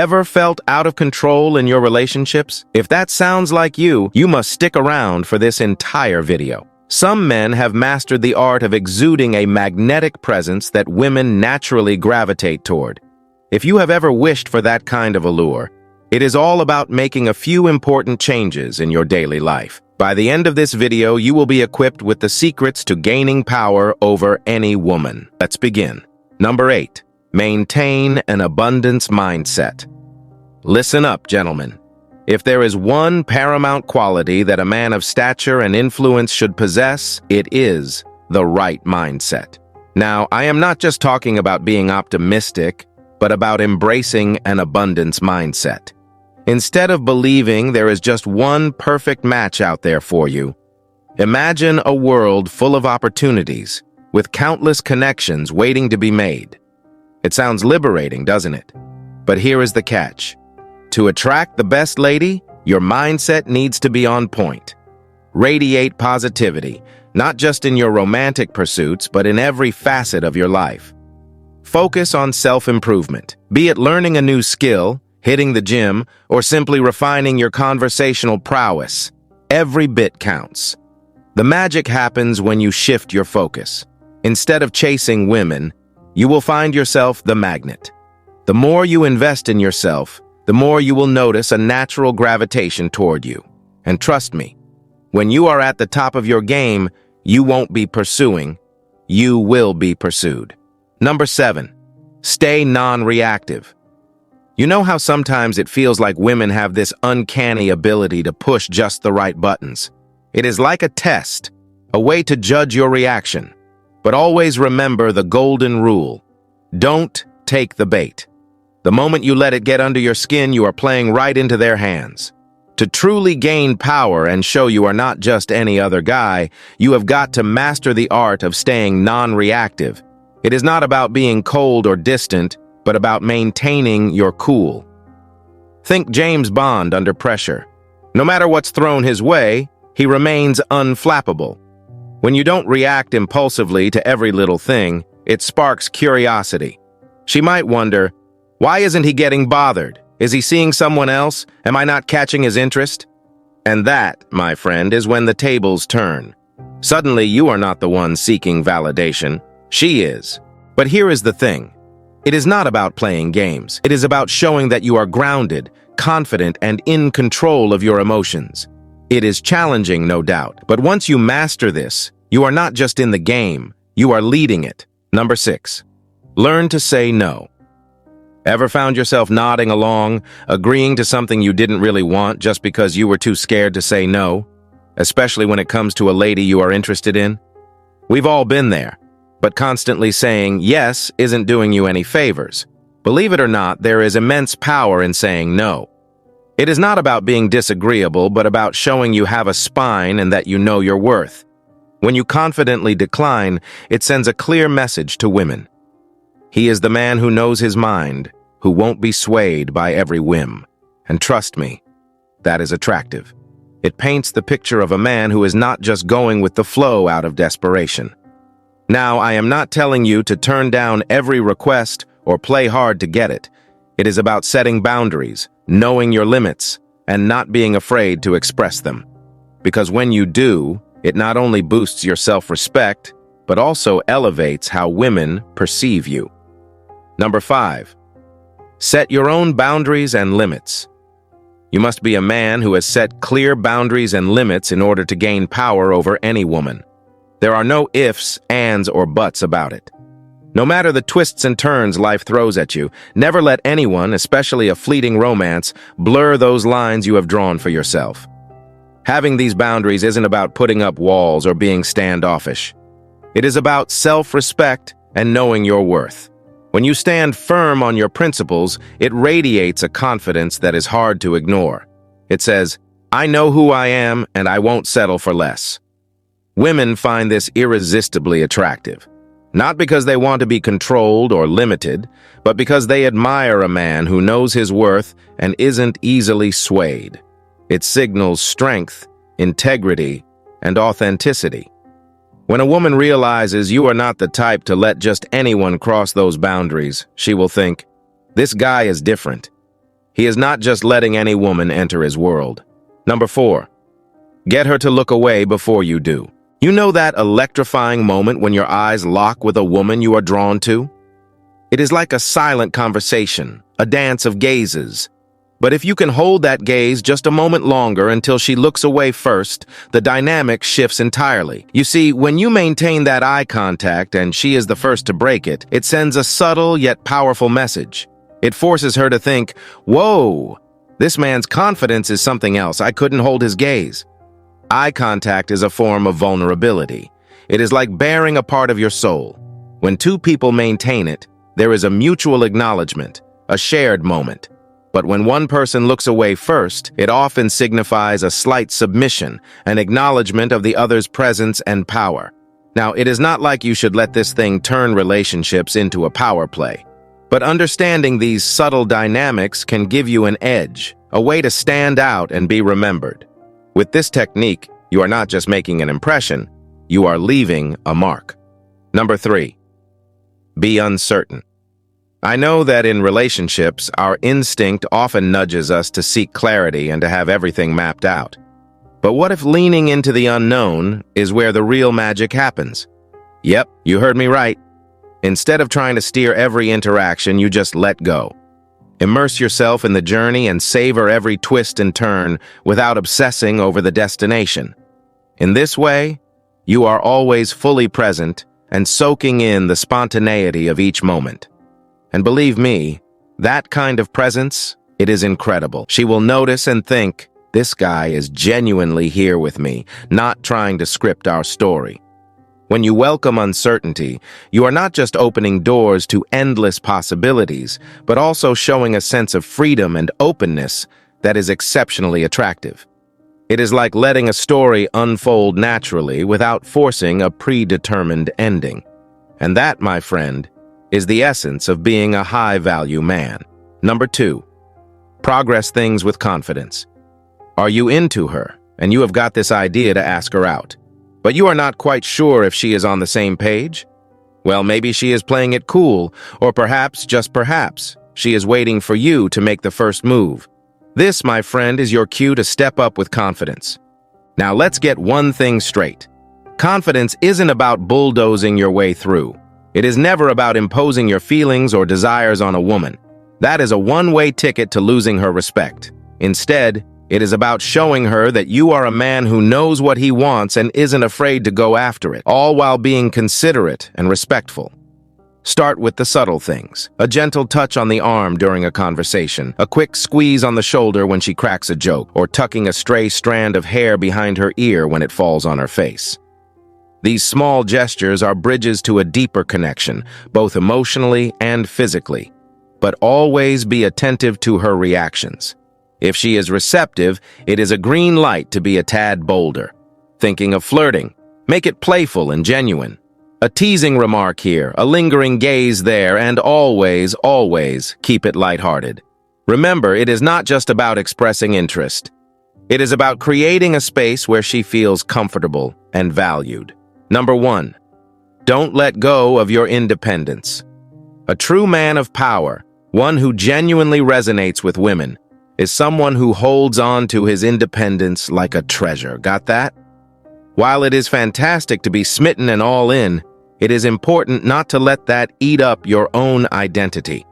Ever felt out of control in your relationships? If that sounds like you must stick around for this entire video. Some men have mastered the art of exuding a magnetic presence that women naturally gravitate toward. If you have ever wished for that kind of allure, it is all about making a few important changes in your daily life. By the end of this video, you will be equipped with the secrets to gaining power over any woman. Let's begin. Number 8. Maintain an abundance mindset. Listen up, gentlemen. If there is one paramount quality that a man of stature and influence should possess, it is the right mindset. Now, I am not just talking about being optimistic, but about embracing an abundance mindset. Instead of believing there is just one perfect match out there for you, imagine a world full of opportunities, with countless connections waiting to be made. It sounds liberating, doesn't it? But here is the catch. To attract the best lady, your mindset needs to be on point. Radiate positivity, not just in your romantic pursuits, but in every facet of your life. Focus on self-improvement, be it learning a new skill, hitting the gym, or simply refining your conversational prowess. Every bit counts. The magic happens when you shift your focus. Instead of chasing women, you will find yourself the magnet. The more you invest in yourself, the more you will notice a natural gravitation toward you. And trust me, when you are at the top of your game, you won't be pursuing, you will be pursued. Number 7. Stay non-reactive. You know how sometimes it feels like women have this uncanny ability to push just the right buttons? It is like a test, a way to judge your reaction. But always remember the golden rule. Don't take the bait. The moment you let it get under your skin, you are playing right into their hands. To truly gain power and show you are not just any other guy, you have got to master the art of staying non-reactive. It is not about being cold or distant, but about maintaining your cool. Think James Bond under pressure. No matter what's thrown his way, he remains unflappable. When you don't react impulsively to every little thing, it sparks curiosity. She might wonder, why isn't he getting bothered? Is he seeing someone else? Am I not catching his interest? And that, my friend, is when the tables turn. Suddenly, you are not the one seeking validation. She is. But here is the thing. It is not about playing games. It is about showing that you are grounded, confident, and in control of your emotions. It is challenging, no doubt, but once you master this, you are not just in the game, you are leading it. Number 6. Learn to say no. Ever found yourself nodding along, agreeing to something you didn't really want just because you were too scared to say no? Especially when it comes to a lady you are interested in? We've all been there, but constantly saying yes isn't doing you any favors. Believe it or not, there is immense power in saying no. It is not about being disagreeable, but about showing you have a spine and that you know your worth. When you confidently decline, it sends a clear message to women. He is the man who knows his mind, who won't be swayed by every whim. And trust me, that is attractive. It paints the picture of a man who is not just going with the flow out of desperation. Now, I am not telling you to turn down every request or play hard to get it. It is about setting boundaries, knowing your limits, and not being afraid to express them. Because when you do, it not only boosts your self-respect, but also elevates how women perceive you. Number 5. Set your own boundaries and limits. You must be a man who has set clear boundaries and limits in order to gain power over any woman. There are no ifs, ands, or buts about it. No matter the twists and turns life throws at you, never let anyone, especially a fleeting romance, blur those lines you have drawn for yourself. Having these boundaries isn't about putting up walls or being standoffish. It is about self-respect and knowing your worth. When you stand firm on your principles, it radiates a confidence that is hard to ignore. It says, I know who I am and I won't settle for less. Women find this irresistibly attractive. Not because they want to be controlled or limited, but because they admire a man who knows his worth and isn't easily swayed. It signals strength, integrity, and authenticity. When a woman realizes you are not the type to let just anyone cross those boundaries, she will think, this guy is different. He is not just letting any woman enter his world. Number 4. Get her to look away before you do. You know that electrifying moment when your eyes lock with a woman you are drawn to? It is like a silent conversation, a dance of gazes. But if you can hold that gaze just a moment longer until she looks away first, the dynamic shifts entirely. You see, when you maintain that eye contact and she is the first to break it, it sends a subtle yet powerful message. It forces her to think, whoa, this man's confidence is something else. I couldn't hold his gaze. Eye contact is a form of vulnerability. It is like bearing a part of your soul. When two people maintain it, there is a mutual acknowledgement, a shared moment. But when one person looks away first, it often signifies a slight submission, an acknowledgement of the other's presence and power. Now, it is not like you should let this thing turn relationships into a power play. But understanding these subtle dynamics can give you an edge, a way to stand out and be remembered. With this technique, you are not just making an impression, you are leaving a mark. Number 3. Be uncertain. I know that in relationships, our instinct often nudges us to seek clarity and to have everything mapped out. But what if leaning into the unknown is where the real magic happens? Yep, you heard me right. Instead of trying to steer every interaction, you just let go. Immerse yourself in the journey and savor every twist and turn without obsessing over the destination. In this way, you are always fully present and soaking in the spontaneity of each moment. And believe me, that kind of presence, it is incredible. She will notice and think, this guy is genuinely here with me, not trying to script our story. When you welcome uncertainty, you are not just opening doors to endless possibilities, but also showing a sense of freedom and openness that is exceptionally attractive. It is like letting a story unfold naturally without forcing a predetermined ending. And that, my friend, is the essence of being a high-value man. Number 2. Progress things with confidence. Are you into her, and you have got this idea to ask her out, but you are not quite sure if she is on the same page? Well, maybe she is playing it cool, or perhaps, just perhaps, she is waiting for you to make the first move. This, my friend, is your cue to step up with confidence. Now let's get one thing straight. Confidence isn't about bulldozing your way through. It is never about imposing your feelings or desires on a woman. That is a one-way ticket to losing her respect. Instead, it is about showing her that you are a man who knows what he wants and isn't afraid to go after it, all while being considerate and respectful. Start with the subtle things. A gentle touch on the arm during a conversation, a quick squeeze on the shoulder when she cracks a joke, or tucking a stray strand of hair behind her ear when it falls on her face. These small gestures are bridges to a deeper connection, both emotionally and physically. But always be attentive to her reactions. If she is receptive, it is a green light to be a tad bolder. Thinking of flirting, make it playful and genuine. A teasing remark here, a lingering gaze there, and always, always keep it lighthearted. Remember, it is not just about expressing interest. It is about creating a space where she feels comfortable and valued. Number 1, don't let go of your independence. A true man of power, one who genuinely resonates with women, is someone who holds on to his independence like a treasure. Got that? While it is fantastic to be smitten and all in, it is important not to let that eat up your own identity.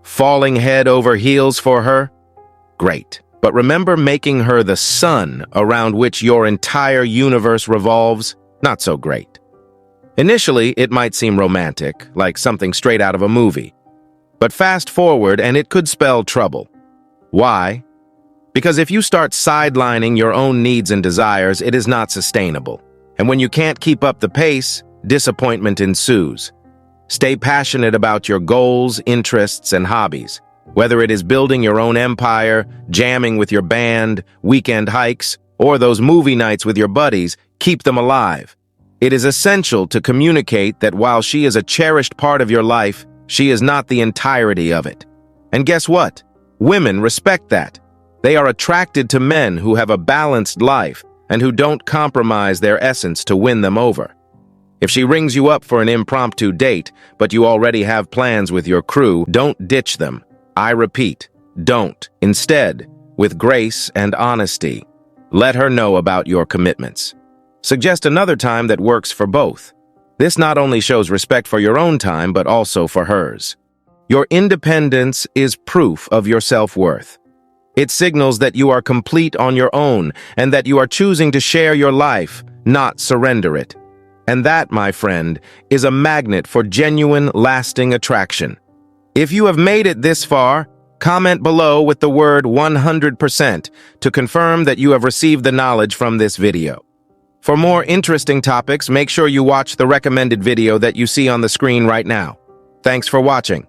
Falling head over heels for her? Great. But remember making her the sun around which your entire universe revolves? Not so great. Initially, it might seem romantic, like something straight out of a movie. But fast forward and it could spell trouble. Why? Because if you start sidelining your own needs and desires, it is not sustainable. And when you can't keep up the pace, disappointment ensues. Stay passionate about your goals, interests, and hobbies. Whether it is building your own empire, jamming with your band, weekend hikes, or those movie nights with your buddies, keep them alive. It is essential to communicate that while she is a cherished part of your life, she is not the entirety of it. And guess what? Women respect that. They are attracted to men who have a balanced life and who don't compromise their essence to win them over. If she rings you up for an impromptu date, but you already have plans with your crew, don't ditch them. I repeat, Don't. Instead, with grace and honesty, let her know about your commitments. Suggest another time that works for both. This not only shows respect for your own time, but also for hers. Your independence is proof of your self-worth. It signals that you are complete on your own and that you are choosing to share your life, not surrender it. And that, my friend, is a magnet for genuine, lasting attraction. If you have made it this far, comment below with the word 100% to confirm that you have received the knowledge from this video. For more interesting topics, make sure you watch the recommended video that you see on the screen right now. Thanks for watching.